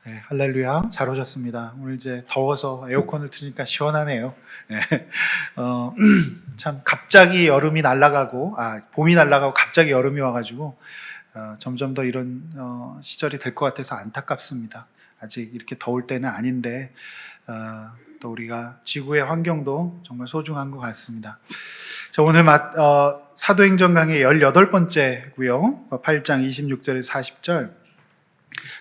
네, 할렐루야. 잘 오셨습니다. 오늘 이제 더워서 에어컨을 틀으니까 시원하네요. 네, 어, 참 갑자기 여름이 날아가고, 봄이 날아가고 갑자기 여름이 와가지고 점점 더 이런 시절이 될 것 같아서 안타깝습니다. 아직 이렇게 더울 때는 아닌데 또 우리가 지구의 환경도 정말 소중한 것 같습니다. 자, 오늘 사도행전 강의 18번째고요. 8장 26절에서 40절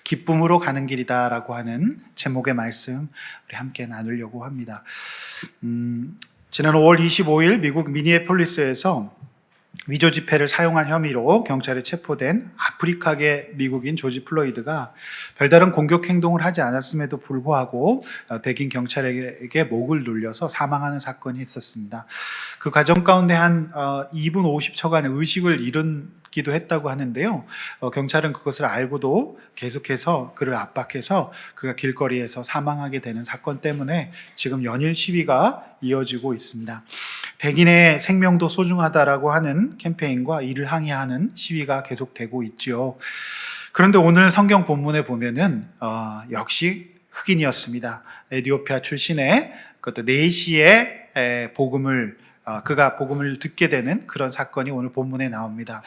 기쁨으로 가는 길이다 라고 하는 제목의 말씀 우리 함께 나누려고 합니다. 지난 5월 25일 미국 미니애폴리스에서 위조 지폐를 사용한 혐의로 경찰에 체포된 아프리카계 미국인 조지 플로이드가 별다른 공격 행동을 하지 않았음에도 불구하고 백인 경찰에게 목을 눌려서 사망하는 사건이 있었습니다. 그 과정 가운데 한 2분 50초간의 의식을 잃기도 했다고 하는데요. 경찰은 그것을 알고도 계속해서 그를 압박해서 그가 길거리에서 사망하게 되는 사건 때문에 지금 연일 시위가 이어지고 있습니다. 백인의 생명도 소중하다라고 하는 캠페인과 이를 항의하는 시위가 계속되고 있죠. 그런데 오늘 성경 본문에 보면은 역시 흑인이었습니다. 에티오피아 출신의 그것도 내시의 그가 복음을 듣게 되는 그런 사건이 오늘 본문에 나옵니다.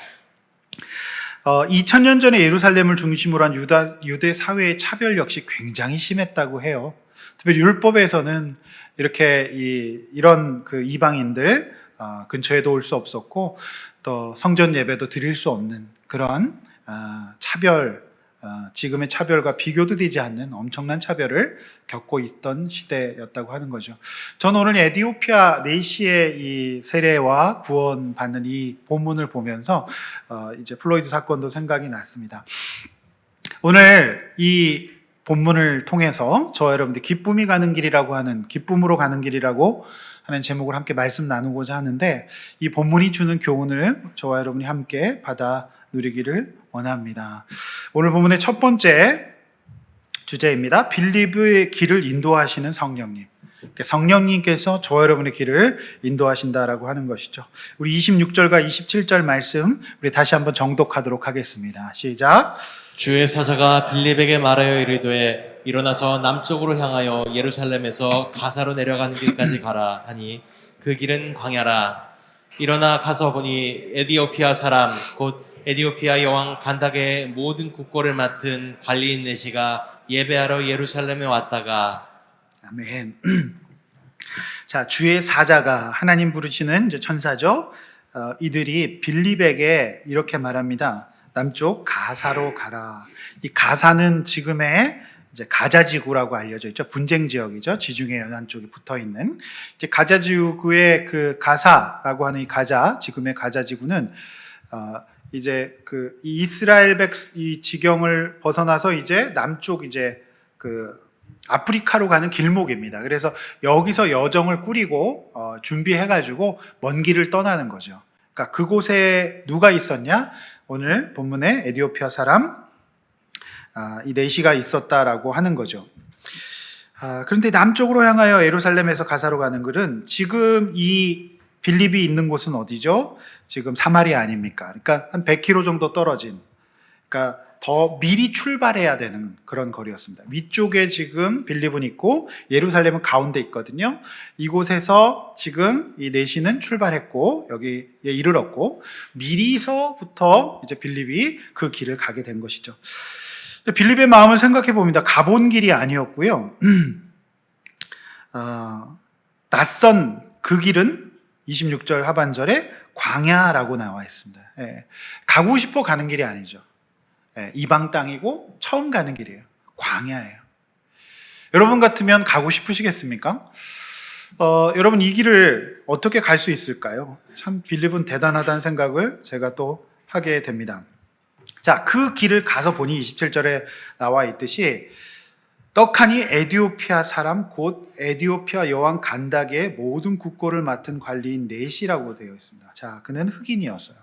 2000년 전에 예루살렘을 중심으로 한 유대 사회의 차별 역시 굉장히 심했다고 해요. 특별히 율법에서는 이렇게 이런 그 이방인들 근처에도 올 수 없었고 또 성전 예배도 드릴 수 없는 그런 차별, 지금의 차별과 비교도 되지 않는 엄청난 차별을 겪고 있던 시대였다고 하는 거죠. 저는 오늘 에티오피아 내시의 이 세례와 구원받는 이 본문을 보면서 이제 플로이드 사건도 생각이 났습니다. 오늘 이 본문을 통해서 저와 여러분들 기쁨으로 가는 길이라고 하는 제목을 함께 말씀 나누고자 하는데, 이 본문이 주는 교훈을 저와 여러분이 함께 받아 누리기를 원합니다. 오늘 본문의 첫 번째 주제입니다. 빌립의 길을 인도하시는 성령님. 성령님께서 저와 여러분의 길을 인도하신다라고 하는 것이죠. 우리 26절과 27절 말씀 우리 다시 한번 정독하도록 하겠습니다. 시작. 주의 사자가 빌립에게 말하여 이르되 일어나서 남쪽으로 향하여 예루살렘에서 가사로 내려가는 길까지 가라 하니 그 길은 광야라. 일어나 가서 보니 에티오피아 사람 곧 에티오피아 여왕 간닥의 모든 국고를 맡은 관리인 내시가 예배하러 예루살렘에 왔다가. 아멘. 자, 주의 사자가 하나님 부르시는 이제 천사죠. 이들이 빌립에게 이렇게 말합니다. 남쪽 가사로 가라. 이 가사는 지금의 이제 가자 지구라고 알려져 있죠. 분쟁 지역이죠. 지중해 연안 쪽에 붙어 있는 이제 가자 지구의 그 가사라고 하는 지금의 가자 지구는 이제 그 이스라엘 이 지경을 벗어나서 이제 남쪽 이제 그 아프리카로 가는 길목입니다. 그래서 여기서 여정을 꾸리고 준비해가지고 먼 길을 떠나는 거죠. 그러니까 그곳에 누가 있었냐? 오늘 본문에 에티오피아 사람 이 내시가 있었다라고 하는 거죠. 그런데 남쪽으로 향하여 예루살렘에서 가사로 가는 길은 지금 이 빌립이 있는 곳은 어디죠? 지금 사마리아 아닙니까? 그러니까 한 100km 정도 떨어진, 그러니까 더 미리 출발해야 되는 그런 거리였습니다. 위쪽에 지금 빌립은 있고 예루살렘은 가운데 있거든요. 이곳에서 지금 이 내시는 출발했고 여기에 이르렀고 미리서부터 이제 빌립이 그 길을 가게 된 것이죠. 빌립의 마음을 생각해 봅니다. 가본 길이 아니었고요. 낯선 그 길은 26절 하반절에 광야라고 나와 있습니다. 가고 싶어 가는 길이 아니죠. 이방 땅이고 처음 가는 길이에요. 광야예요. 여러분 같으면 가고 싶으시겠습니까? 여러분 이 길을 어떻게 갈 수 있을까요? 참 빌립은 대단하다는 생각을 제가 또 하게 됩니다. 자, 그 길을 가서 보니 27절에 나와 있듯이 떡하니 에티오피아 사람 곧 에티오피아 여왕 간닥의 모든 국고를 맡은 관리인 내시라고 되어 있습니다. 자, 그는 흑인이었어요.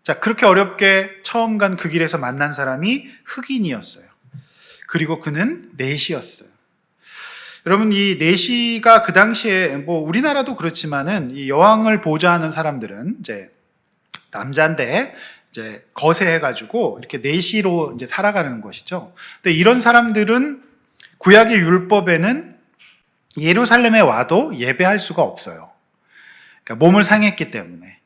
자, 그렇게 어렵게 처음 간 그 길에서 만난 사람이 흑인이었어요. 그리고 그는 내시였어요. 여러분, 이 내시가 그 당시에 우리나라도 그렇지만은 이 여왕을 보좌하는 사람들은 이제 남자인데 이제 거세해가지고 이렇게 내시로 이제 살아가는 것이죠. 근데 이런 사람들은 구약의 율법에는 예루살렘에 와도 예배할 수가 없어요. 그러니까 몸을 상했기 때문에,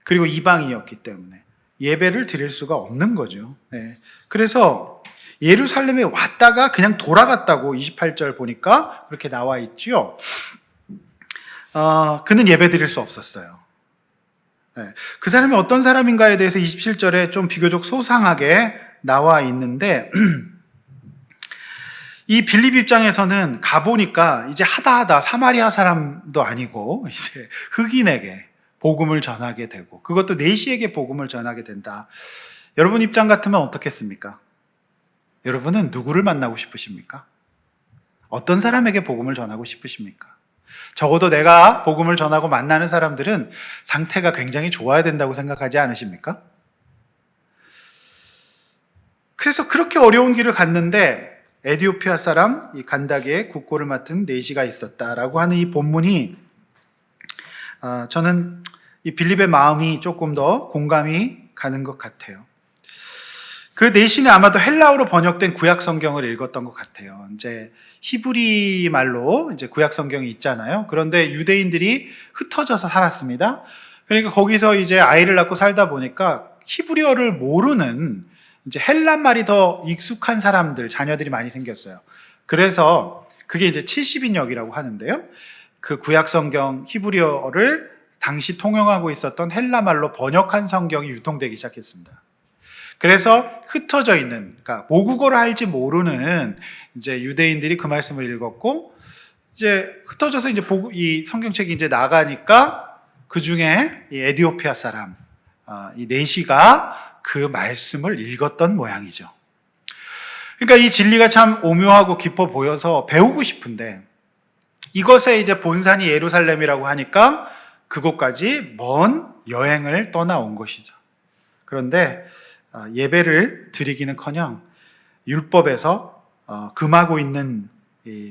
그리고 이방인이었기 때문에 예배를 드릴 수가 없는 거죠. 네. 그래서 예루살렘에 왔다가 그냥 돌아갔다고 28절 보니까 그렇게 나와 있죠. 그는 예배 드릴 수 없었어요. 네. 그 사람이 어떤 사람인가에 대해서 27절에 좀 비교적 소상하게 나와 있는데 이 빌립 입장에서는 가보니까 이제 하다 사마리아 사람도 아니고 이제 흑인에게 복음을 전하게 되고, 그것도 내시에게 복음을 전하게 된다. 여러분 입장 같으면 어떻겠습니까? 여러분은 누구를 만나고 싶으십니까? 어떤 사람에게 복음을 전하고 싶으십니까? 적어도 내가 복음을 전하고 만나는 사람들은 상태가 굉장히 좋아야 된다고 생각하지 않으십니까? 그래서 그렇게 어려운 길을 갔는데 에디오피아 사람 이 간다게의 국고를 맡은 내시가 있었다라고 하는 이 본문이 저는 이 빌립의 마음이 조금 더 공감이 가는 것 같아요. 그 내시는 아마도 헬라어로 번역된 구약 성경을 읽었던 것 같아요. 이제 히브리 말로 이제 구약 성경이 있잖아요. 그런데 유대인들이 흩어져서 살았습니다. 그러니까 거기서 이제 아이를 낳고 살다 보니까 히브리어를 모르는 이제 헬란 말이 더 익숙한 사람들, 자녀들이 많이 생겼어요. 그래서 그게 이제 70인역이라고 하는데요. 그 구약 성경 히브리어를 당시 통용하고 있었던 헬라 말로 번역한 성경이 유통되기 시작했습니다. 그래서 흩어져 있는, 그러니까 모국어를 알지 모르는 이제 유대인들이 그 말씀을 읽었고, 이제 흩어져서 이제 이 성경책이 이제 나가니까 그 중에 이 에디오피아 사람, 이 내시가 그 말씀을 읽었던 모양이죠. 그러니까 이 진리가 참 오묘하고 깊어 보여서 배우고 싶은데, 이것의 이제 본산이 예루살렘이라고 하니까 그곳까지 먼 여행을 떠나온 것이죠. 그런데 예배를 드리기는커녕 율법에서 금하고 있는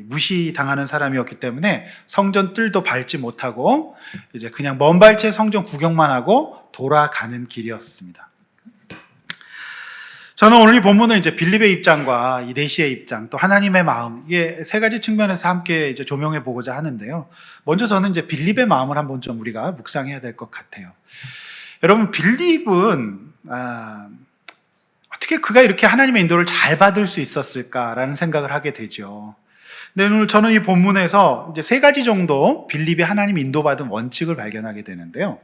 무시당하는 사람이었기 때문에 성전 뜰도 밟지 못하고 이제 그냥 먼 발치에 성전 구경만 하고 돌아가는 길이었습니다. 저는 오늘 이 본문을 이제 빌립의 입장과 이 내시의 입장, 또 하나님의 마음, 이게 세 가지 측면에서 함께 이제 조명해 보고자 하는데요. 먼저 저는 이제 빌립의 마음을 한번 좀 우리가 묵상해야 될 것 같아요. 여러분, 빌립은 어떻게 그가 이렇게 하나님의 인도를 잘 받을 수 있었을까라는 생각을 하게 되죠. 근데 오늘 저는 이 본문에서 이제 세 가지 정도 빌립이 하나님 인도받은 원칙을 발견하게 되는데요.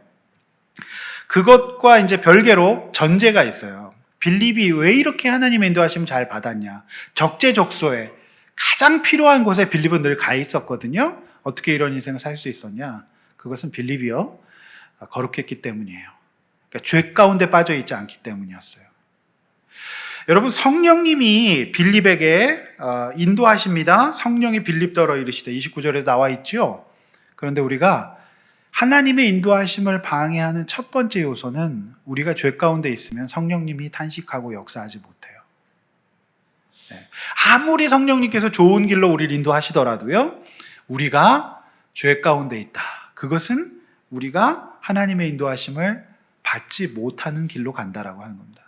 그것과 이제 별개로 전제가 있어요. 빌립이 왜 이렇게 하나님의 인도하심을 잘 받았냐? 적재적소에 가장 필요한 곳에 빌립은 늘 가 있었거든요. 어떻게 이런 인생을 살 수 있었냐? 그것은 빌립이요, 거룩했기 때문이에요. 그러니까 죄 가운데 빠져 있지 않기 때문이었어요. 여러분, 성령님이 빌립에게 인도하십니다. 성령이 빌립더러 이르시되 29절에 나와 있죠. 그런데 우리가 하나님의 인도하심을 방해하는 첫 번째 요소는 우리가 죄 가운데 있으면 성령님이 탄식하고 역사하지 못해요. 네. 아무리 성령님께서 좋은 길로 우리를 인도하시더라도요, 우리가 죄 가운데 있다. 그것은 우리가 하나님의 인도하심을 받지 못하는 길로 간다라고 하는 겁니다.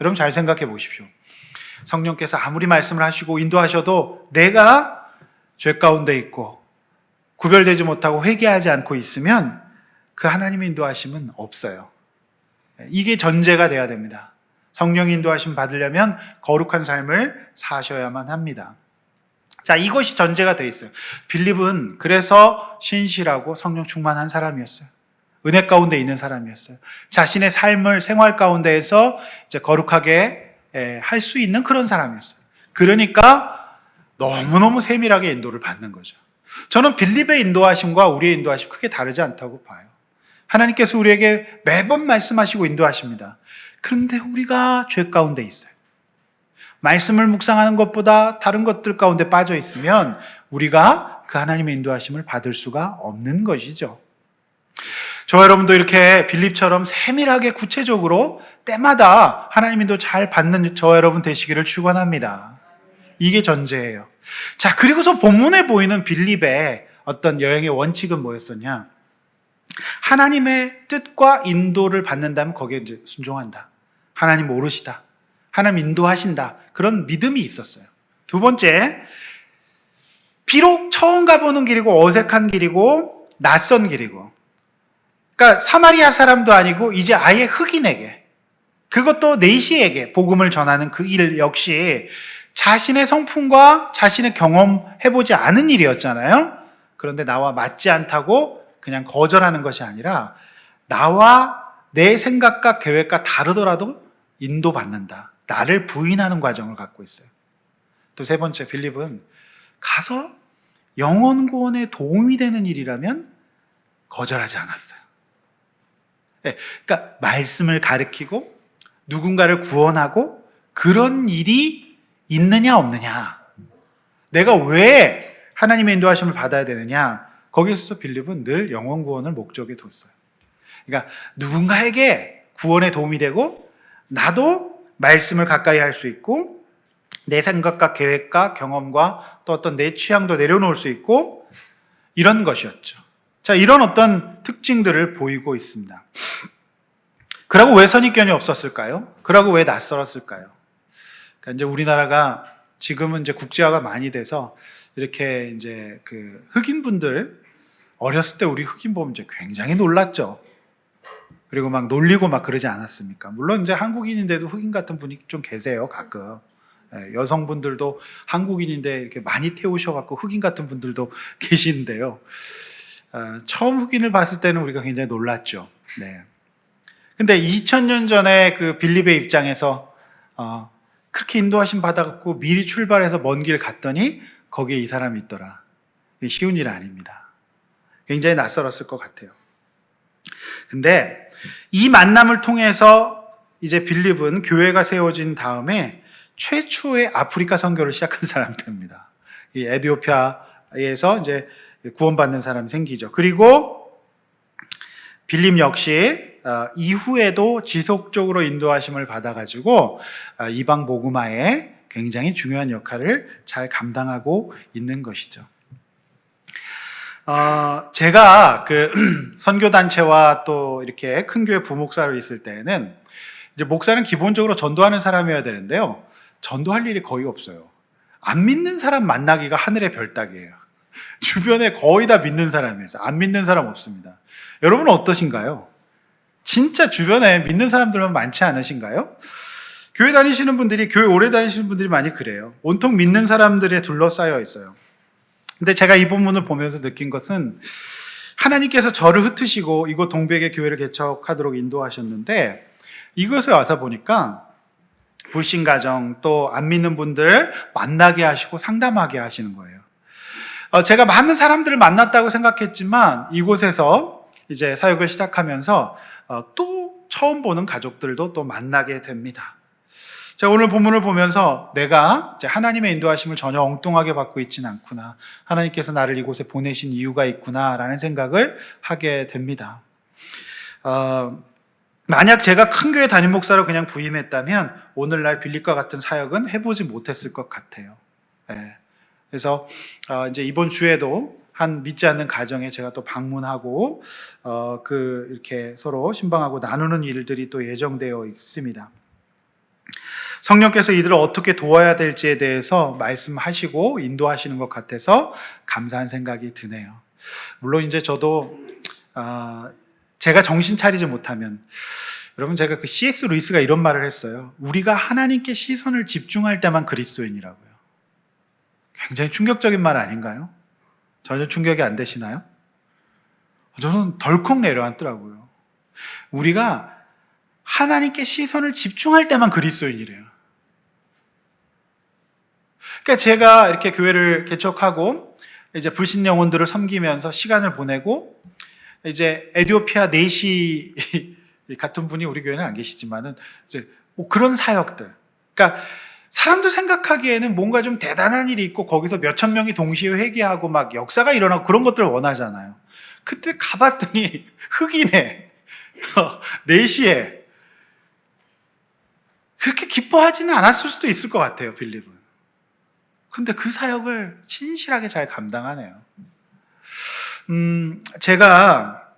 여러분 잘 생각해 보십시오. 성령께서 아무리 말씀을 하시고 인도하셔도 내가 죄 가운데 있고 구별되지 못하고 회개하지 않고 있으면 그 하나님의 인도하심은 없어요. 이게 전제가 돼야 됩니다. 성령 인도하심 받으려면 거룩한 삶을 사셔야만 합니다. 자, 이것이 전제가 돼 있어요. 빌립은 그래서 신실하고 성령 충만한 사람이었어요. 은혜 가운데 있는 사람이었어요. 자신의 삶을 생활 가운데에서 이제 거룩하게 할 수 있는 그런 사람이었어요. 그러니까 너무너무 세밀하게 인도를 받는 거죠. 저는 빌립의 인도하심과 우리의 인도하심 크게 다르지 않다고 봐요. 하나님께서 우리에게 매번 말씀하시고 인도하십니다. 그런데 우리가 죄 가운데 있어요. 말씀을 묵상하는 것보다 다른 것들 가운데 빠져 있으면 우리가 그 하나님의 인도하심을 받을 수가 없는 것이죠. 저와 여러분도 이렇게 빌립처럼 세밀하게 구체적으로 때마다 하나님 인도 잘 받는 저와 여러분 되시기를 축원합니다. 이게 전제예요. 자, 그리고서 본문에 보이는 빌립의 어떤 여행의 원칙은 뭐였었냐? 하나님의 뜻과 인도를 받는다면 거기에 이제 순종한다. 하나님 모르시다. 하나님 인도하신다. 그런 믿음이 있었어요. 두 번째, 비록 처음 가보는 길이고 어색한 길이고 낯선 길이고, 그러니까 사마리아 사람도 아니고 이제 아예 흑인에게, 그것도 내시에게 복음을 전하는 그 일 역시 자신의 성품과 자신의 경험해보지 않은 일이었잖아요. 그런데 나와 맞지 않다고 그냥 거절하는 것이 아니라 나와 내 생각과 계획과 다르더라도 인도받는다. 나를 부인하는 과정을 갖고 있어요. 또 세 번째, 빌립은 가서 영혼 구원에 도움이 되는 일이라면 거절하지 않았어요. 그러니까 말씀을 가르치고 누군가를 구원하고 그런 일이 있느냐 없느냐, 내가 왜 하나님의 인도하심을 받아야 되느냐, 거기에 있어서 빌립은 늘 영혼 구원을 목적에 뒀어요. 그러니까 누군가에게 구원에 도움이 되고 나도 말씀을 가까이 할 수 있고 내 생각과 계획과 경험과 또 어떤 내 취향도 내려놓을 수 있고, 이런 것이었죠. 자, 이런 어떤 특징들을 보이고 있습니다. 그러고 왜 선입견이 없었을까요? 그러고 왜 낯설었을까요? 그러니까 이제 우리나라가 지금은 이제 국제화가 많이 돼서 이렇게 이제 그 흑인분들, 어렸을 때 우리 흑인 보면 이제 굉장히 놀랐죠. 그리고 막 놀리고 막 그러지 않았습니까? 물론 이제 한국인인데도 흑인 같은 분이 좀 계세요, 가끔. 여성분들도 한국인인데 이렇게 많이 태우셔갖고 흑인 같은 분들도 계시는데요. 처음 흑인을 봤을 때는 우리가 굉장히 놀랐죠. 네. 근데 2000년 전에 그 빌립의 입장에서 그렇게 인도하심 받아갖고 미리 출발해서 먼 길 갔더니 거기에 이 사람이 있더라. 이게 쉬운 일 아닙니다. 굉장히 낯설었을 것 같아요. 근데 이 만남을 통해서 이제 빌립은 교회가 세워진 다음에 최초의 아프리카 선교를 시작한 사람이 됩니다. 이 에티오피아에서 이제 구원받는 사람이 생기죠. 그리고 빌립 역시 이후에도 지속적으로 인도하심을 받아가지고 이방 복음화에 굉장히 중요한 역할을 잘 감당하고 있는 것이죠. 제가 그 선교단체와 또 이렇게 큰 교회 부목사로 있을 때에는 이제 목사는 기본적으로 전도하는 사람이어야 되는데요. 전도할 일이 거의 없어요. 안 믿는 사람 만나기가 하늘의 별따기예요. 주변에 거의 다 믿는 사람이에요. 안 믿는 사람 없습니다. 여러분은 어떠신가요? 진짜 주변에 믿는 사람들만 많지 않으신가요? 교회 다니시는 분들이, 교회 오래 다니시는 분들이 많이 그래요. 온통 믿는 사람들에 둘러싸여 있어요. 근데 제가 이 본문을 보면서 느낀 것은 하나님께서 저를 흩으시고 이곳 동백의 교회를 개척하도록 인도하셨는데, 이것에 와서 보니까 불신가정 또 안 믿는 분들 만나게 하시고 상담하게 하시는 거예요. 제가 많은 사람들을 만났다고 생각했지만 이곳에서 이제 사역을 시작하면서 또 처음 보는 가족들도 또 만나게 됩니다. 제가 오늘 본문을 보면서 내가 이제 하나님의 인도하심을 전혀 엉뚱하게 받고 있지는 않구나, 하나님께서 나를 이곳에 보내신 이유가 있구나라는 생각을 하게 됩니다. 만약 제가 큰 교회 담임 목사로 그냥 부임했다면 오늘날 빌립과 같은 사역은 해보지 못했을 것 같아요. 그래서 이제 이번 주에도 한 믿지 않는 가정에 제가 또 방문하고 이렇게 서로 신방하고 나누는 일들이 또 예정되어 있습니다. 성령께서 이들을 어떻게 도와야 될지에 대해서 말씀하시고 인도하시는 것 같아서 감사한 생각이 드네요. 물론 이제 저도 제가 정신 차리지 못하면, 여러분 제가 그 C.S. 루이스가 이런 말을 했어요. 우리가 하나님께 시선을 집중할 때만 그리스도인이라고요. 굉장히 충격적인 말 아닌가요? 전혀 충격이 안 되시나요? 저는 덜컥 내려앉더라고요. 우리가 하나님께 시선을 집중할 때만 그리스도인이래요. 그러니까 제가 이렇게 교회를 개척하고 이제 불신 영혼들을 섬기면서 시간을 보내고, 이제 에티오피아 내시 같은 분이 우리 교회는 안 계시지만은 이제 뭐 그런 사역들, 그러니까 사람들 생각하기에는 뭔가 좀 대단한 일이 있고 거기서 몇천 명이 동시에 회개하고 막 역사가 일어나고 그런 것들을 원하잖아요. 그때 가봤더니 흑인에 내시에 그렇게 기뻐하지는 않았을 수도 있을 것 같아요, 빌립은. 근데 그 사역을 신실하게 잘 감당하네요. 제가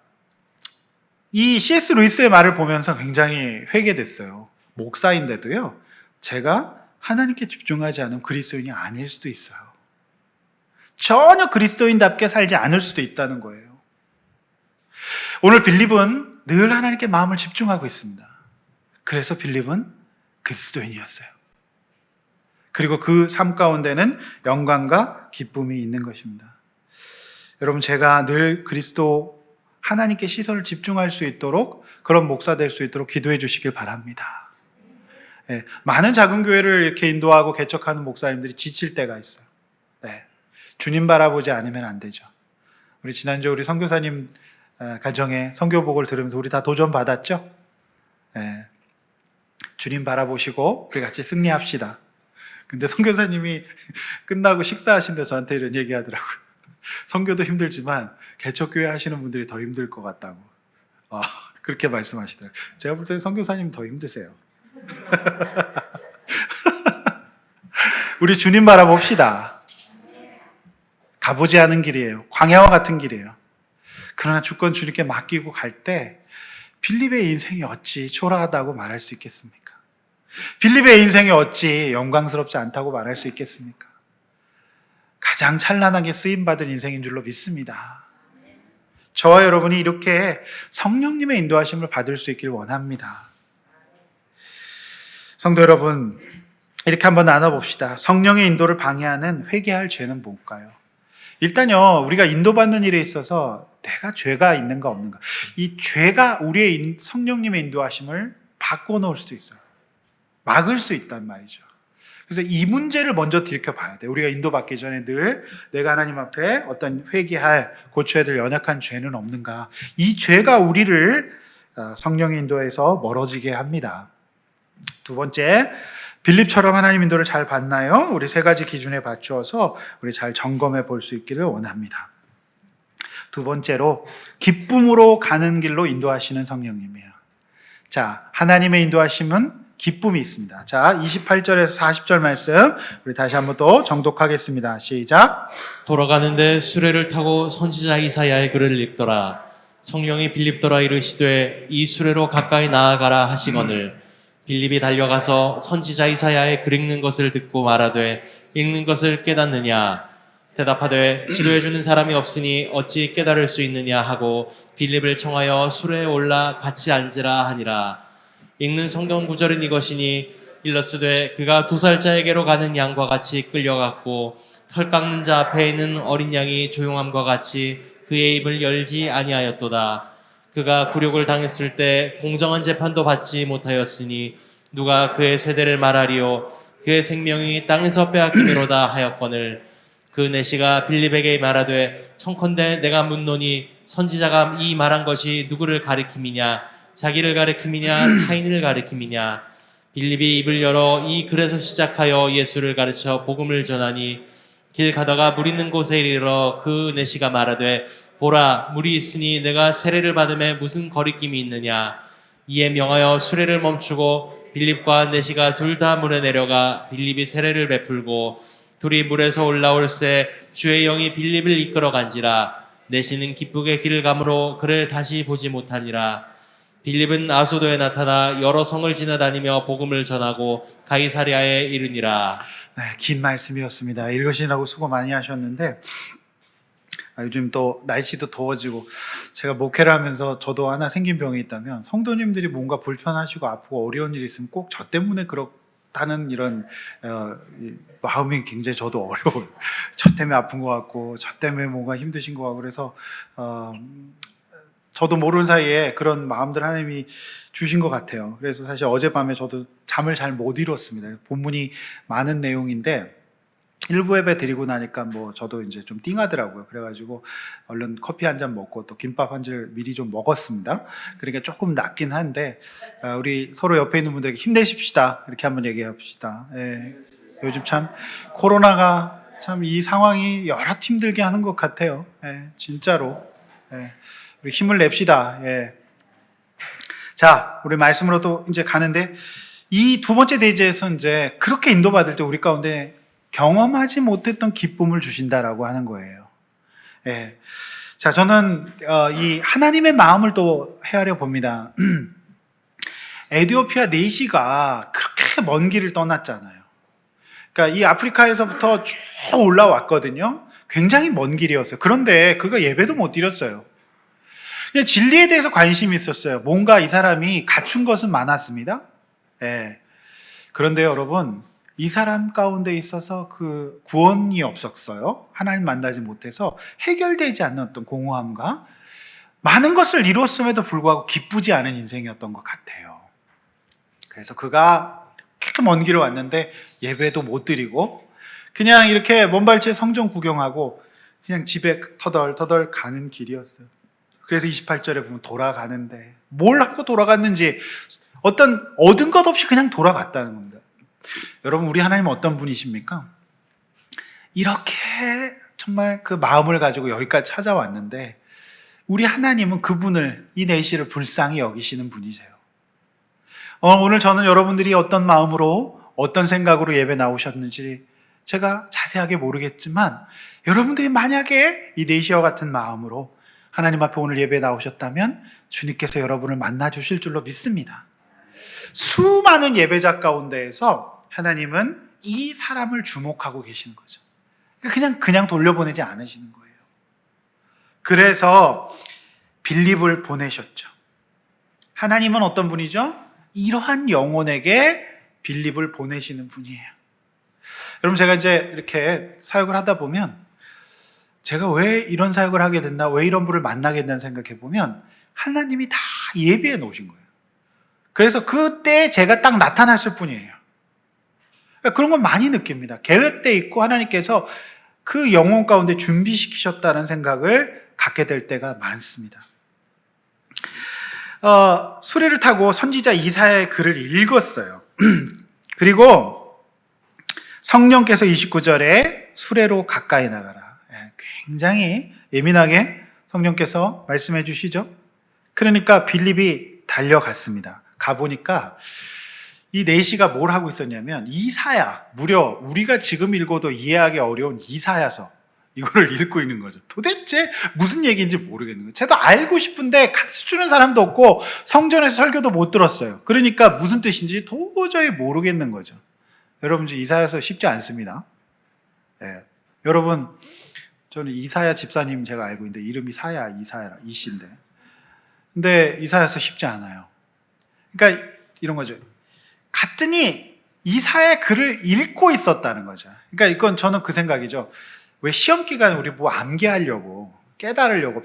이 C.S. 루이스의 말을 보면서 굉장히 회개됐어요. 목사인데도요, 제가 하나님께 집중하지 않으면 그리스도인이 아닐 수도 있어요. 전혀 그리스도인답게 살지 않을 수도 있다는 거예요. 오늘 빌립은 늘 하나님께 마음을 집중하고 있습니다. 그래서 빌립은 그리스도인이었어요. 그리고 그 삶 가운데는 영광과 기쁨이 있는 것입니다. 여러분, 제가 늘 그리스도 하나님께 시선을 집중할 수 있도록, 그런 목사 될 수 있도록 기도해 주시길 바랍니다. 네, 많은 작은 교회를 이렇게 인도하고 개척하는 목사님들이 지칠 때가 있어요. 네, 주님 바라보지 않으면 안 되죠. 우리 지난주 우리 선교사님 가정에 선교복을 들으면서 우리 다 도전 받았죠? 네, 주님 바라보시고 우리 같이 승리합시다. 근데 선교사님이 끝나고 식사하신데 저한테 이런 얘기 하더라고요. 선교도 힘들지만 개척교회 하시는 분들이 더 힘들 것 같다고. 그렇게 말씀하시더라고요. 제가 볼 때는 선교사님 더 힘드세요. 우리 주님 바라봅시다. 가보지 않은 길이에요. 광야와 같은 길이에요. 그러나 주권 주님께 맡기고 갈 때 빌립의 인생이 어찌 초라하다고 말할 수 있겠습니까? 빌립의 인생이 어찌 영광스럽지 않다고 말할 수 있겠습니까? 가장 찬란하게 쓰임받은 인생인 줄로 믿습니다. 저와 여러분이 이렇게 성령님의 인도하심을 받을 수 있길 원합니다. 성도 여러분, 이렇게 한번 나눠봅시다. 성령의 인도를 방해하는 회개할 죄는 뭘까요? 일단요, 우리가 인도받는 일에 있어서 내가 죄가 있는가 없는가, 이 죄가 우리의 성령님의 인도하심을 바꿔놓을 수도 있어요. 막을 수 있단 말이죠. 그래서 이 문제를 먼저 들켜봐야 돼요. 우리가 인도받기 전에 늘 내가 하나님 앞에 어떤 회개할, 고쳐야 될 연약한 죄는 없는가, 이 죄가 우리를 성령의 인도에서 멀어지게 합니다. 두 번째, 빌립처럼 하나님 인도를 잘 받나요? 우리 세 가지 기준에 맞추어서 우리 잘 점검해 볼 수 있기를 원합니다. 두 번째로, 기쁨으로 가는 길로 인도하시는 성령님이에요. 자, 하나님의 인도하심은 기쁨이 있습니다. 자, 28절에서 40절 말씀 우리 다시 한번 또 정독하겠습니다. 시작. 돌아가는데 수레를 타고 선지자 이사야의 글을 읽더라. 성령이 빌립더라 이르시되 이 수레로 가까이 나아가라 하시거늘 빌립이 달려가서 선지자 이사야의 글 읽는 것을 듣고 말하되 읽는 것을 깨닫느냐? 대답하되 지도해 주는 사람이 없으니 어찌 깨달을 수 있느냐 하고 빌립을 청하여 수레에 올라 같이 앉으라 하니라. 읽는 성경 구절은 이것이니 일러스되 그가 2살짜에게로 가는 양과 같이 끌려갔고 털 깎는 자 앞에 있는 어린 양이 조용함과 같이 그의 입을 열지 아니하였도다. 그가 굴욕을 당했을 때 공정한 재판도 받지 못하였으니 누가 그의 세대를 말하리요? 그의 생명이 땅에서 빼앗기미로다 하였거늘 그 내시가 빌립에게 말하되 청컨대 내가 묻노니 선지자가 이 말한 것이 누구를 가리킴이냐? 자기를 가리킴이냐 타인을 가리킴이냐. 빌립이 입을 열어 이 글에서 시작하여 예수를 가르쳐 복음을 전하니 길 가다가 물 있는 곳에 이르러 그 내시가 말하되 보라 물이 있으니 내가 세례를 받음에 무슨 거리낌이 있느냐. 이에 명하여 수레를 멈추고 빌립과 내시가 둘 다 물에 내려가 빌립이 세례를 베풀고 둘이 물에서 올라올새 주의 영이 빌립을 이끌어 간지라. 내시는 기쁘게 길을 가므로 그를 다시 보지 못하니라. 빌립은 아소도에 나타나 여러 성을 지나다니며 복음을 전하고 가이사랴에 이르니라. 네, 긴 말씀이었습니다. 읽으시느라고 수고 많이 하셨는데 요즘 또 날씨도 더워지고 제가 목회를 하면서 저도 하나 생긴 병이 있다면 성도님들이 뭔가 불편하시고 아프고 어려운 일이 있으면 꼭 저 때문에 그렇다는 이런 마음이 굉장히 저도 어려워요. 저 때문에 아픈 것 같고 저 때문에 뭔가 힘드신 것 같고 그래서 저도 모르는 사이에 그런 마음들 하나님이 주신 것 같아요. 그래서 사실 어젯밤에 저도 잠을 잘 못 이뤘습니다. 본문이 많은 내용인데 일부 예배 드리고 나니까 뭐 저도 이제 좀 띵하더라고요. 그래가지고 얼른 커피 한 잔 먹고 또 김밥 한 줄 미리 좀 먹었습니다. 그러니까 조금 낫긴 한데 우리 서로 옆에 있는 분들에게 힘내십시다. 이렇게 한번 얘기합시다. 예, 요즘 참 코로나가 참 이 상황이 여러 힘들게 하는 것 같아요. 예, 진짜로. 예. 우리 힘을 냅시다. 예. 자, 우리 말씀으로 또 이제 가는데 이 두 번째 대지에서 이제 그렇게 인도받을 때 우리 가운데 경험하지 못했던 기쁨을 주신다라고 하는 거예요. 예. 자, 저는 이 하나님의 마음을 또 헤아려 봅니다. 에티오피아 내시가 그렇게 먼 길을 떠났잖아요. 그러니까 이 아프리카에서부터 쭉 올라왔거든요. 굉장히 먼 길이었어요. 그런데 그가 예배도 못 드렸어요. 그냥 진리에 대해서 관심이 있었어요. 뭔가 이 사람이 갖춘 것은 많았습니다. 예. 그런데 여러분, 이 사람 가운데 있어서 그 구원이 없었어요. 하나님 만나지 못해서 해결되지 않는 어떤 공허함과 많은 것을 이루었음에도 불구하고 기쁘지 않은 인생이었던 것 같아요. 그래서 그가 이렇게 먼 길을 왔는데 예배도 못 드리고 그냥 이렇게 먼발치에 성전 구경하고 그냥 집에 터덜터덜 가는 길이었어요. 그래서 28절에 보면 돌아가는데 뭘 하고 돌아갔는지 어떤 얻은 것 없이 그냥 돌아갔다는 겁니다. 여러분, 우리 하나님은 어떤 분이십니까? 이렇게 정말 그 마음을 가지고 여기까지 찾아왔는데 우리 하나님은 그분을, 이 내시를 불쌍히 여기시는 분이세요. 오늘 저는 여러분들이 어떤 마음으로 어떤 생각으로 예배 나오셨는지 제가 자세하게 모르겠지만 여러분들이 만약에 이 내시와 같은 마음으로 하나님 앞에 오늘 예배에 나오셨다면 주님께서 여러분을 만나 주실 줄로 믿습니다. 수많은 예배자 가운데에서 하나님은 이 사람을 주목하고 계시는 거죠. 그냥 돌려보내지 않으시는 거예요. 그래서 빌립을 보내셨죠. 하나님은 어떤 분이죠? 이러한 영혼에게 빌립을 보내시는 분이에요. 여러분, 제가 이제 이렇게 사역을 하다 보면 제가 왜 이런 사역을 하게 됐나, 왜 이런 분을 만나게 됐나 생각해 보면 하나님이 다 예비해 놓으신 거예요. 그래서 그때 제가 딱 나타났을 뿐이에요. 그런 건 많이 느낍니다. 계획돼 있고 하나님께서 그 영혼 가운데 준비시키셨다는 생각을 갖게 될 때가 많습니다. 수레를 타고 선지자 이사야의 글을 읽었어요. 그리고 성령께서 29절에 수레로 가까이 나가라. 굉장히 예민하게 성령께서 말씀해 주시죠. 그러니까 빌립이 달려갔습니다. 가보니까 이 내시가 뭘 하고 있었냐면 이사야, 무려 우리가 지금 읽어도 이해하기 어려운 이사야서 이거를 읽고 있는 거죠. 도대체 무슨 얘기인지 모르겠는 거예요. 저도 알고 싶은데 가르쳐 주는 사람도 없고 성전에서 설교도 못 들었어요. 그러니까 무슨 뜻인지 도저히 모르겠는 거죠. 여러분, 이사야서 쉽지 않습니다. 네. 여러분, 저는 이사야 집사님 제가 알고 있는데 이름이 이사야, 이씨인데. 근데 이사야서 쉽지 않아요. 그러니까 이런 거죠. 갔더니 이사야의 글을 읽고 있었다는 거죠. 그러니까 이건 저는 그 생각이죠. 왜 시험 기간에 우리 뭐 암기하려고 깨달으려고 막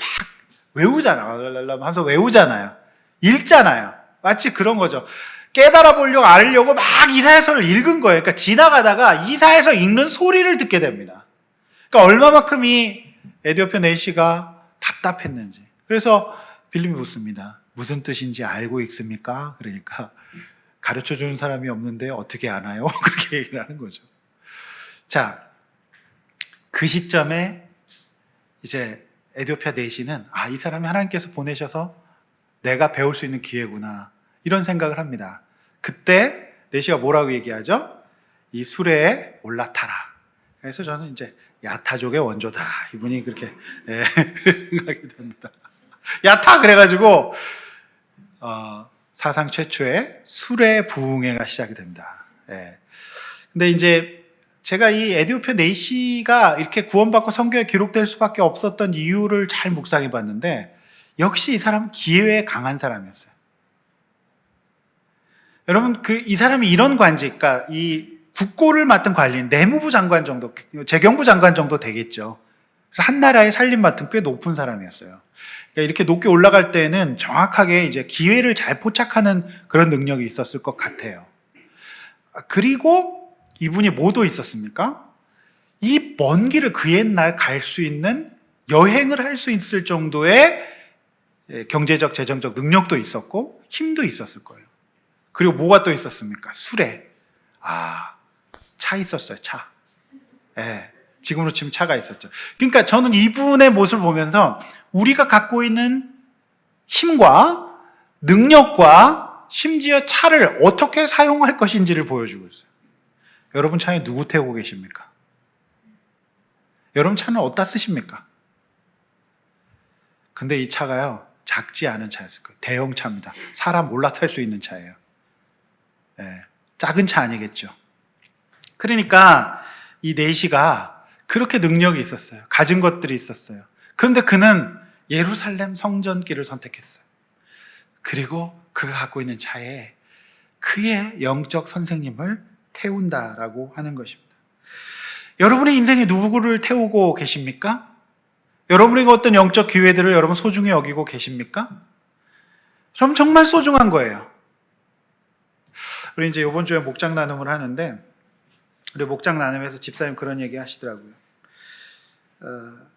외우잖아. 하면서 외우잖아요. 읽잖아요. 마치 그런 거죠. 깨달아 보려고 알려고 막 이사야서를 읽은 거예요. 그러니까 지나가다가 이사야서 읽는 소리를 듣게 됩니다. 그러니까 얼마만큼 이 에티오피아 내시가 답답했는지. 그래서 빌립이 묻습니다. 무슨 뜻인지 알고 읽습니까? 그러니까 가르쳐 주는 사람이 없는데 어떻게 아나요? 그렇게 얘기를 하는 거죠. 자, 그 시점에 이제 에티오피아 내시는 이 사람이 하나님께서 보내셔서 내가 배울 수 있는 기회구나, 이런 생각을 합니다. 그때 내시가 뭐라고 얘기하죠? 이 수레에 올라타라. 그래서 저는 이제 야타족의 원조다, 이분이 그렇게 생각이 됩니다. 야타 그래가지고 사상 최초의 수레 부흥회가 시작이 됩니다. 근데 이제 제가 이 에티오피아 내시가 이렇게 구원받고 성경에 기록될 수밖에 없었던 이유를 잘 묵상해 봤는데 역시 이 사람은 기회에 강한 사람이었어요. 여러분, 이 사람이 이런 관직, 그러니까 이 국고를 맡은 관리인 내무부 장관 정도, 재경부 장관 정도 되겠죠. 그래서 한 나라의 살림 맡은 꽤 높은 사람이었어요. 그러니까 이렇게 높게 올라갈 때는 정확하게 이제 기회를 잘 포착하는 그런 능력이 있었을 것 같아요. 그리고 이분이 뭐도 있었습니까? 이 먼 길을 그 옛날 갈 수 있는, 여행을 할 수 있을 정도의 경제적, 재정적 능력도 있었고 힘도 있었을 거예요. 그리고 뭐가 또 있었습니까? 수레. 차 있었어요, 차. 지금으로 치면 차가 있었죠. 그러니까 저는 이분의 모습을 보면서 우리가 갖고 있는 힘과 능력과 심지어 차를 어떻게 사용할 것인지를 보여주고 있어요. 여러분 차에 누구 태우고 계십니까? 여러분 차는 어디다 쓰십니까? 근데 이 차가요, 작지 않은 차였을 거예요. 대형차입니다. 사람 올라탈 수 있는 차예요. 작은 차 아니겠죠. 그러니까 이 내시가 그렇게 능력이 있었어요. 가진 것들이 있었어요. 그런데 그는 예루살렘 성전길을 선택했어요. 그리고 그가 갖고 있는 차에 그의 영적 선생님을 태운다라고 하는 것입니다. 여러분의 인생에 누구를 태우고 계십니까? 여러분에게 어떤 영적 기회들을 여러분 소중히 여기고 계십니까? 그럼 정말 소중한 거예요. 우리 이제 이번 주에 목장 나눔을 하는데, 우리 목장 나눔에서 집사님 그런 얘기 하시더라고요.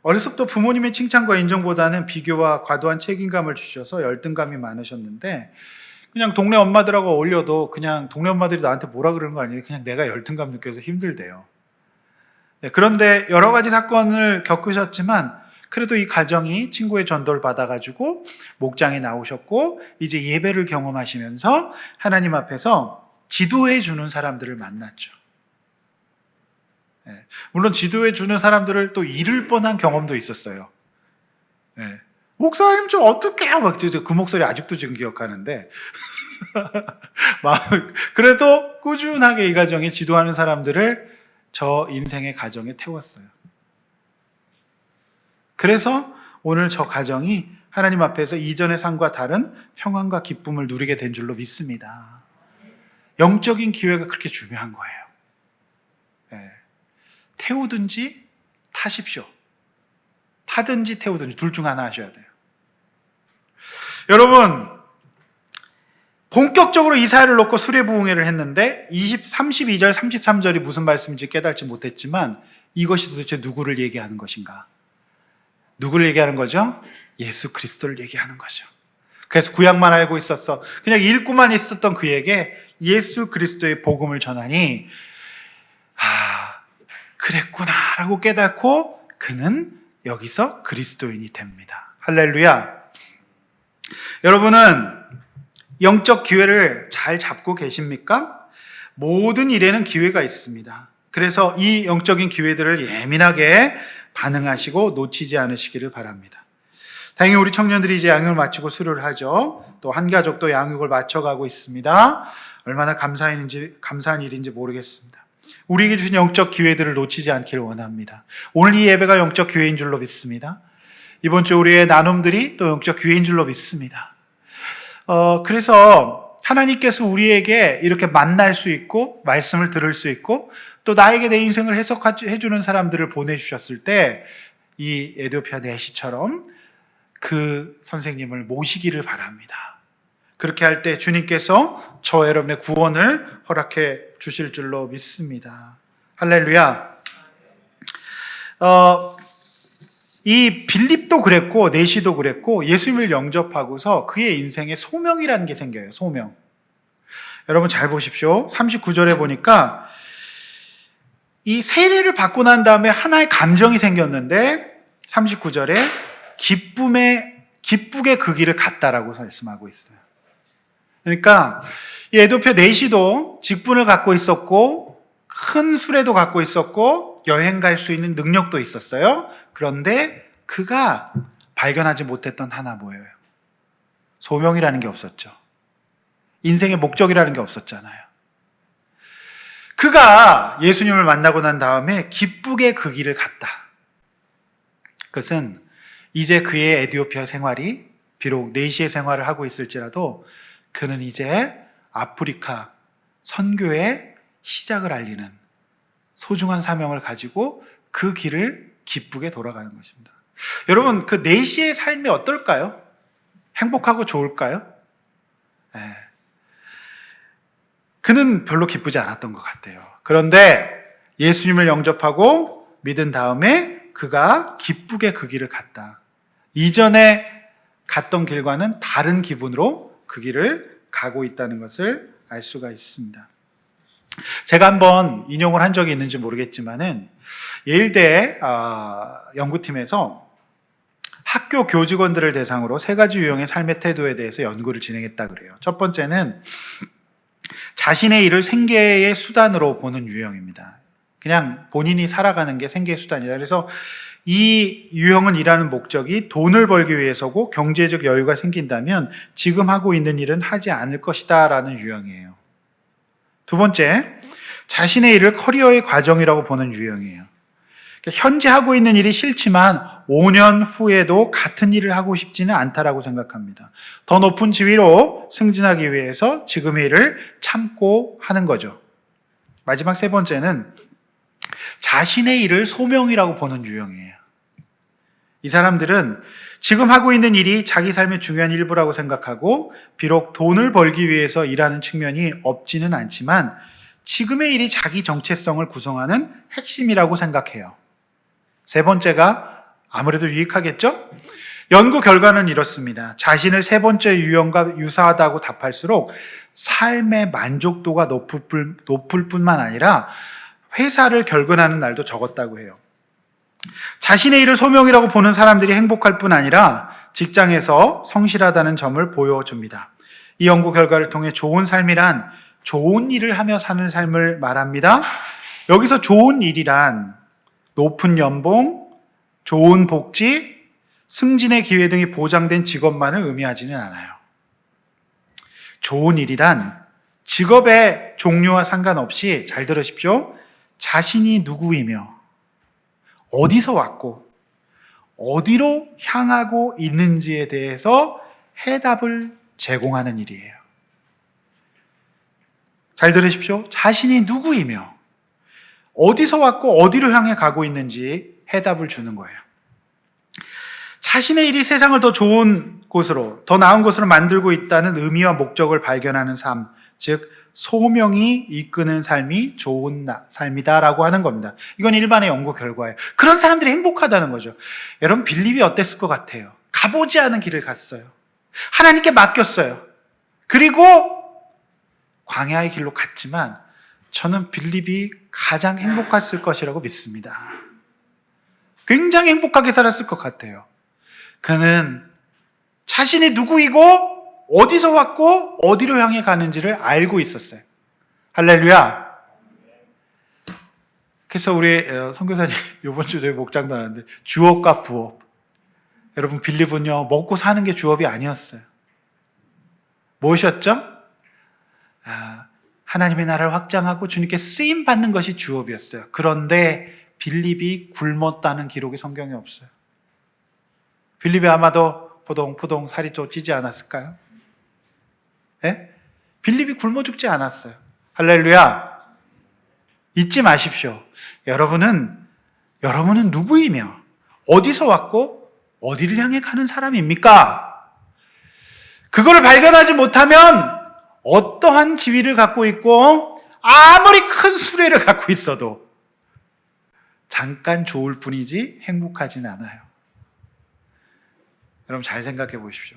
어렸을 때 부모님의 칭찬과 인정보다는 비교와 과도한 책임감을 주셔서 열등감이 많으셨는데, 그냥 동네 엄마들하고 어울려도 그냥 동네 엄마들이 나한테 뭐라 그러는 거 아니에요? 그냥 내가 열등감 느껴서 힘들대요. 그런데 여러 가지 사건을 겪으셨지만 그래도 이 가정이 친구의 전도를 받아가지고 목장에 나오셨고 이제 예배를 경험하시면서 하나님 앞에서 지도해 주는 사람들을 만났죠. 물론 지도해 주는 사람들을 또 잃을 뻔한 경험도 있었어요. 목사님 저 어떡해요? 막 그 목소리 아직도 지금 기억하는데 그래도 꾸준하게 이 가정에 지도하는 사람들을 저 인생의 가정에 태웠어요. 그래서 오늘 저 가정이 하나님 앞에서 이전의 삶과 다른 평안과 기쁨을 누리게 된 줄로 믿습니다. 영적인 기회가 그렇게 중요한 거예요. 태우든지 타십시오. 타든지 태우든지 둘 중 하나 하셔야 돼요. 여러분, 본격적으로 이사야를 놓고 수레부흥회를 했는데 32절, 33절이 무슨 말씀인지 깨달지 못했지만 이것이 도대체 누구를 얘기하는 것인가? 누구를 얘기하는 거죠? 예수 그리스도를 얘기하는 거죠. 그래서 구약만 알고 있었어. 그냥 읽고만 있었던 그에게 예수 그리스도의 복음을 전하니 그랬구나 라고 깨닫고 그는 여기서 그리스도인이 됩니다. 할렐루야. 여러분은 영적 기회를 잘 잡고 계십니까? 모든 일에는 기회가 있습니다. 그래서 이 영적인 기회들을 예민하게 반응하시고 놓치지 않으시기를 바랍니다. 다행히 우리 청년들이 이제 양육을 마치고 수료를 하죠. 또 한 가족도 양육을 마쳐가고 있습니다. 얼마나 감사한 일인지 모르겠습니다. 우리에게 주신 영적 기회들을 놓치지 않기를 원합니다. 오늘 이 예배가 영적 기회인 줄로 믿습니다. 이번 주 우리의 나눔들이 또 영적 기회인 줄로 믿습니다. 그래서 하나님께서 우리에게 이렇게 만날 수 있고 말씀을 들을 수 있고 또 나에게 내 인생을 해석해 주는 사람들을 보내주셨을 때 이 에티오피아 내시처럼 그 선생님을 모시기를 바랍니다. 그렇게 할 때 주님께서 저 여러분의 구원을 허락해 주실 줄로 믿습니다. 할렐루야. 이 빌립도 그랬고 내시도 그랬고 예수님을 영접하고서 그의 인생에 소명이라는 게 생겨요. 소명. 여러분 잘 보십시오. 39절에 보니까 이 세례를 받고 난 다음에 하나의 감정이 생겼는데 39절에 기쁘게 그 길을 갔다라고 말씀하고 있어요. 그러니까 이 에티오피아 내시도 직분을 갖고 있었고 큰 수레도 갖고 있었고 여행 갈 수 있는 능력도 있었어요. 그런데 그가 발견하지 못했던 하나 뭐예요? 소명이라는 게 없었죠. 인생의 목적이라는 게 없었잖아요. 그가 예수님을 만나고 난 다음에 기쁘게 그 길을 갔다. 그것은 이제 그의 에티오피아 생활이 비록 내시의 생활을 하고 있을지라도 그는 이제 아프리카 선교의 시작을 알리는 소중한 사명을 가지고 그 길을 기쁘게 돌아가는 것입니다. 여러분, 그 내시의 삶이 어떨까요? 행복하고 좋을까요? 그는 별로 기쁘지 않았던 것 같아요. 그런데 예수님을 영접하고 믿은 다음에 그가 기쁘게 그 길을 갔다. 이전에 갔던 길과는 다른 기분으로 그 길을 가고 있다는 것을 알 수가 있습니다. 제가 한번 인용을 한 적이 있는지 모르겠지만은 예일대 연구팀에서 학교 교직원들을 대상으로 3가지 유형의 삶의 태도에 대해서 연구를 진행했다 그래요. 첫 번째는 자신의 일을 생계의 수단으로 보는 유형입니다. 그냥 본인이 살아가는 게 생계의 수단이다. 그래서 이 유형은 일하는 목적이 돈을 벌기 위해서고 경제적 여유가 생긴다면 지금 하고 있는 일은 하지 않을 것이다 라는 유형이에요. 두 번째, 자신의 일을 커리어의 과정이라고 보는 유형이에요. 그러니까 현재 하고 있는 일이 싫지만 5년 후에도 같은 일을 하고 싶지는 않다라고 생각합니다. 더 높은 지위로 승진하기 위해서 지금의 일을 참고 하는 거죠. 마지막 세 번째는 자신의 일을 소명이라고 보는 유형이에요. 이 사람들은 지금 하고 있는 일이 자기 삶의 중요한 일부라고 생각하고 비록 돈을 벌기 위해서 일하는 측면이 없지는 않지만 지금의 일이 자기 정체성을 구성하는 핵심이라고 생각해요. 세 번째가 아무래도 유익하겠죠? 연구 결과는 이렇습니다. 자신을 세 번째 유형과 유사하다고 답할수록 삶의 만족도가 높을 뿐만 아니라 회사를 결근하는 날도 적었다고 해요. 자신의 일을 소명이라고 보는 사람들이 행복할 뿐 아니라 직장에서 성실하다는 점을 보여줍니다. 이 연구 결과를 통해 좋은 삶이란 좋은 일을 하며 사는 삶을 말합니다. 여기서 좋은 일이란 높은 연봉, 좋은 복지, 승진의 기회 등이 보장된 직업만을 의미하지는 않아요. 좋은 일이란 직업의 종류와 상관없이 잘 들으십시오. 자신이 누구이며 어디서 왔고 어디로 향하고 있는지에 대해서 해답을 제공하는 일이에요. 잘 들으십시오. 자신이 누구이며 어디서 왔고 어디로 향해 가고 있는지 해답을 주는 거예요. 자신의 일이 세상을 더 좋은 곳으로, 더 나은 곳으로 만들고 있다는 의미와 목적을 발견하는 삶, 즉 소명이 이끄는 삶이 좋은 삶이다라고 하는 겁니다. 이건 일반의 연구 결과예요. 그런 사람들이 행복하다는 거죠. 여러분, 빌립이 어땠을 것 같아요? 가보지 않은 길을 갔어요. 하나님께 맡겼어요. 그리고 광야의 길로 갔지만 저는 빌립이 가장 행복했을 것이라고 믿습니다. 굉장히 행복하게 살았을 것 같아요. 그는 자신이 누구이고 어디서 왔고 어디로 향해 가는지를 알고 있었어요. 할렐루야. 그래서 우리 선교사님 이번 주 저희 목장도 하는데 주업과 부업. 여러분, 빌립은요 먹고 사는 게 주업이 아니었어요. 무엇이었죠? 하나님의 나라를 확장하고 주님께 쓰임 받는 것이 주업이었어요. 그런데 빌립이 굶었다는 기록이 성경에 없어요. 빌립이 아마도 포동포동 살이 좀 찌지 않았을까요? 예? 빌립이 굶어 죽지 않았어요. 할렐루야. 잊지 마십시오. 여러분은 누구이며 어디서 왔고 어디를 향해 가는 사람입니까? 그거를 발견하지 못하면 어떠한 지위를 갖고 있고 아무리 큰 수레를 갖고 있어도 잠깐 좋을 뿐이지 행복하진 않아요. 여러분, 잘 생각해 보십시오.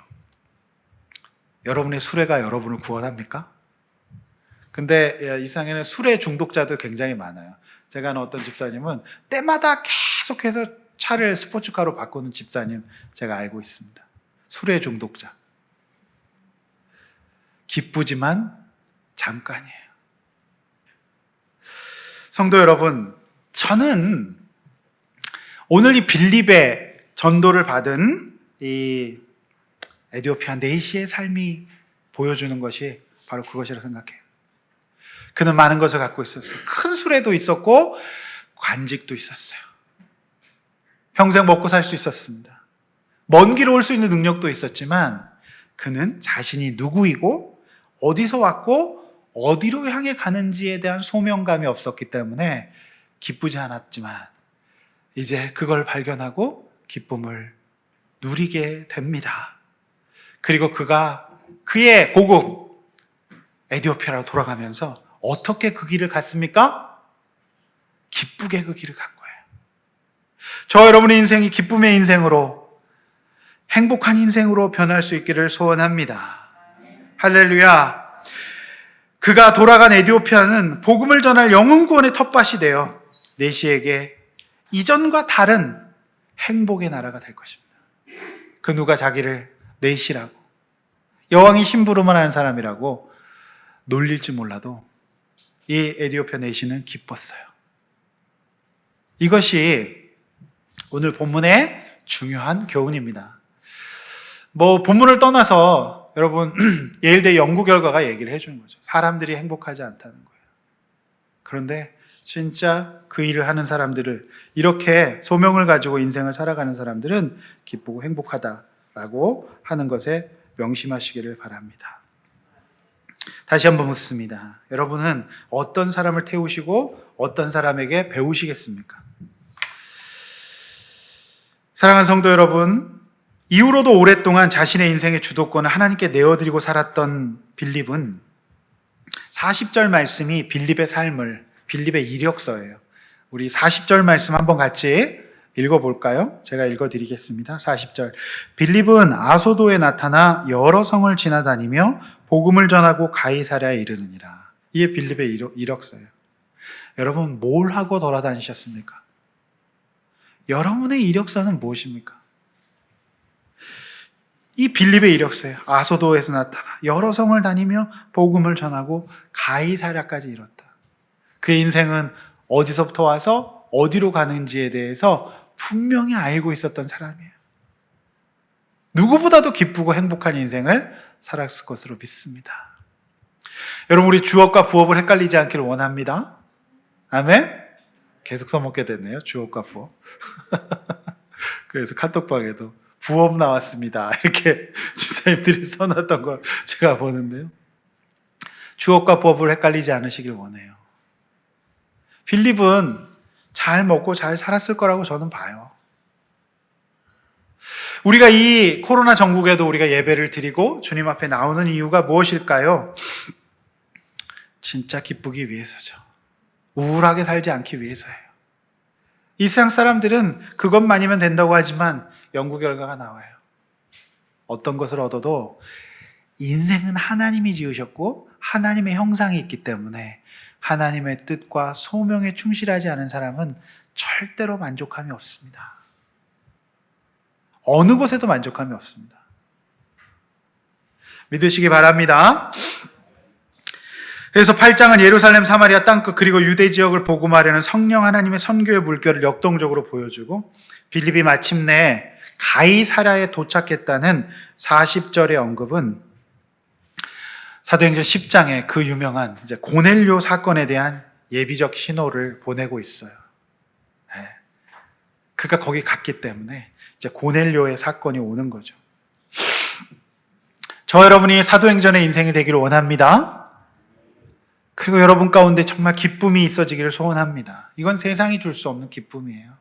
여러분의 수레가 여러분을 구원합니까? 근데 이 세상에는 수레 중독자들 굉장히 많아요. 제가 아는 어떤 집사님은 때마다 계속해서 차를 스포츠카로 바꾸는 집사님 제가 알고 있습니다. 수레 중독자. 기쁘지만 잠깐이에요. 성도 여러분, 저는 오늘 이 빌립의 전도를 받은 이 에디오피아 네시의 삶이 보여주는 것이 바로 그것이라고 생각해요. 그는 많은 것을 갖고 있었어요. 큰 수레도 있었고 관직도 있었어요. 평생 먹고 살 수 있었습니다. 먼 길 올 수 있는 능력도 있었지만 그는 자신이 누구이고 어디서 왔고 어디로 향해 가는지에 대한 소명감이 없었기 때문에 기쁘지 않았지만 이제 그걸 발견하고 기쁨을 누리게 됩니다. 그리고 그가 그의 고국 에디오피아로 돌아가면서 어떻게 그 길을 갔습니까? 기쁘게 그 길을 간 거예요. 저 여러분의 인생이 기쁨의 인생으로, 행복한 인생으로 변할 수 있기를 소원합니다. 할렐루야. 그가 돌아간 에디오피아는 복음을 전할 영혼 구원의 텃밭이 되어 네시에게 이전과 다른 행복의 나라가 될 것입니다. 그 누가 자기를 네시라고, 여왕이 심부름을 하는 사람이라고 놀릴지 몰라도 이 에디오피아 네시는 기뻤어요. 이것이 오늘 본문의 중요한 교훈입니다. 본문을 떠나서 여러분 예일대 연구 결과가 얘기를 해주는 거죠. 사람들이 행복하지 않다는 거예요. 그런데 진짜 그 일을 하는 사람들을, 이렇게 소명을 가지고 인생을 살아가는 사람들은 기쁘고 행복하다라고 하는 것에 명심하시기를 바랍니다. 다시 한번 묻습니다. 여러분은 어떤 사람을 태우시고 어떤 사람에게 배우시겠습니까? 사랑하는 성도 여러분, 이후로도 오랫동안 자신의 인생의 주도권을 하나님께 내어드리고 살았던 빌립은 40절 말씀이 빌립의 삶을, 빌립의 이력서예요. 우리 40절 말씀 한번 같이 읽어볼까요? 제가 읽어드리겠습니다. 40절. 빌립은 아소도에 나타나 여러 성을 지나다니며 복음을 전하고 가이사랴에 이르느니라. 이게 빌립의 이력서예요. 여러분, 뭘 하고 돌아다니셨습니까? 여러분의 이력서는 무엇입니까? 이 빌립의 이력서예요. 아소도에서 나타나 여러 성을 다니며 복음을 전하고 가이사랴까지 이뤘다. 그의 인생은 어디서부터 와서 어디로 가는지에 대해서 분명히 알고 있었던 사람이에요. 누구보다도 기쁘고 행복한 인생을 살았을 것으로 믿습니다. 여러분, 우리 주업과 부업을 헷갈리지 않기를 원합니다. 아멘? 계속 써먹게 됐네요. 주업과 부업. 그래서 카톡방에도 부업 나왔습니다, 이렇게 집사님들이 써놨던 걸 제가 보는데요. 주업과 부업을 헷갈리지 않으시길 원해요. 빌립은 잘 먹고 잘 살았을 거라고 저는 봐요. 우리가 이 코로나 전국에도 우리가 예배를 드리고 주님 앞에 나오는 이유가 무엇일까요? 진짜 기쁘기 위해서죠. 우울하게 살지 않기 위해서예요. 이 세상 사람들은 그것만이면 된다고 하지만 연구 결과가 나와요. 어떤 것을 얻어도 인생은 하나님이 지으셨고 하나님의 형상이 있기 때문에 하나님의 뜻과 소명에 충실하지 않은 사람은 절대로 만족함이 없습니다. 어느 곳에도 만족함이 없습니다. 믿으시기 바랍니다. 그래서 8장은 예루살렘, 사마리아 땅끝 그리고 유대 지역을 복음하려는 성령 하나님의 선교의 물결을 역동적으로 보여주고, 빌립이 마침내 가이사랴에 도착했다는 40절의 언급은 사도행전 10장에 그 유명한 이제 고넬료 사건에 대한 예비적 신호를 보내고 있어요. 네. 그가 거기 갔기 때문에 이제 고넬료의 사건이 오는 거죠. 저 여러분이 사도행전의 인생이 되기를 원합니다. 그리고 여러분 가운데 정말 기쁨이 있어지기를 소원합니다. 이건 세상이 줄 수 없는 기쁨이에요.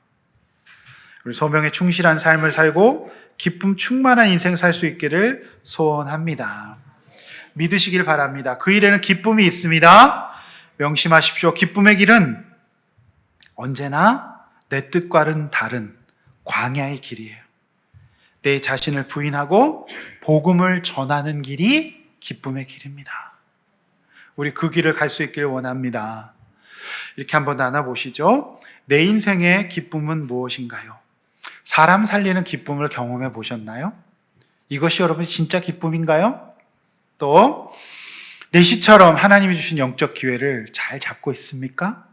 우리 소명에 충실한 삶을 살고 기쁨 충만한 인생 살 수 있기를 소원합니다. 믿으시길 바랍니다. 그 일에는 기쁨이 있습니다. 명심하십시오. 기쁨의 길은 언제나 내 뜻과는 다른 광야의 길이에요. 내 자신을 부인하고 복음을 전하는 길이 기쁨의 길입니다. 우리 그 길을 갈 수 있길 원합니다. 이렇게 한번 나눠보시죠. 내 인생의 기쁨은 무엇인가요? 사람 살리는 기쁨을 경험해 보셨나요? 이것이 여러분 진짜 기쁨인가요? 또 내 시처럼 하나님이 주신 영적 기회를 잘 잡고 있습니까?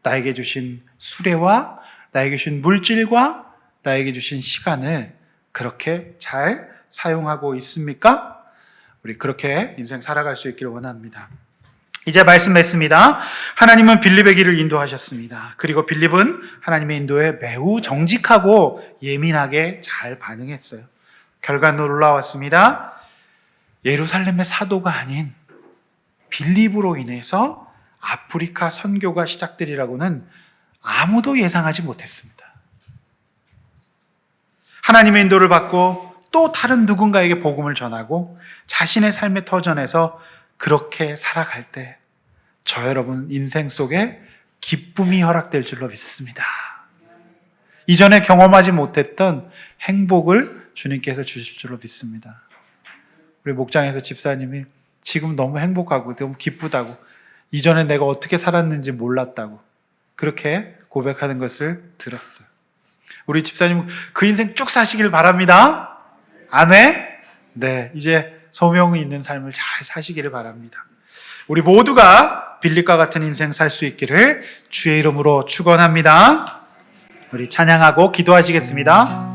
나에게 주신 수레와 나에게 주신 물질과 나에게 주신 시간을 그렇게 잘 사용하고 있습니까? 우리 그렇게 인생 살아갈 수 있기를 원합니다. 이제 말씀 맺습니다. 하나님은 빌립의 길을 인도하셨습니다. 그리고 빌립은 하나님의 인도에 매우 정직하고 예민하게 잘 반응했어요. 결과는 놀라웠습니다. 예루살렘의 사도가 아닌 빌립으로 인해서 아프리카 선교가 시작되리라고는 아무도 예상하지 못했습니다. 하나님의 인도를 받고 또 다른 누군가에게 복음을 전하고 자신의 삶의 터전에서 그렇게 살아갈 때 저 여러분 인생 속에 기쁨이 허락될 줄로 믿습니다. 이전에 경험하지 못했던 행복을 주님께서 주실 줄로 믿습니다. 우리 목장에서 집사님이 지금 너무 행복하고 너무 기쁘다고, 이전에 내가 어떻게 살았는지 몰랐다고 그렇게 고백하는 것을 들었어요. 우리 집사님 그 인생 쭉 사시길 바랍니다. 아멘? 네, 이제 소명이 있는 삶을 잘 사시기를 바랍니다. 우리 모두가 빌립과 같은 인생 살 수 있기를 주의 이름으로 축원합니다. 우리 찬양하고 기도하시겠습니다.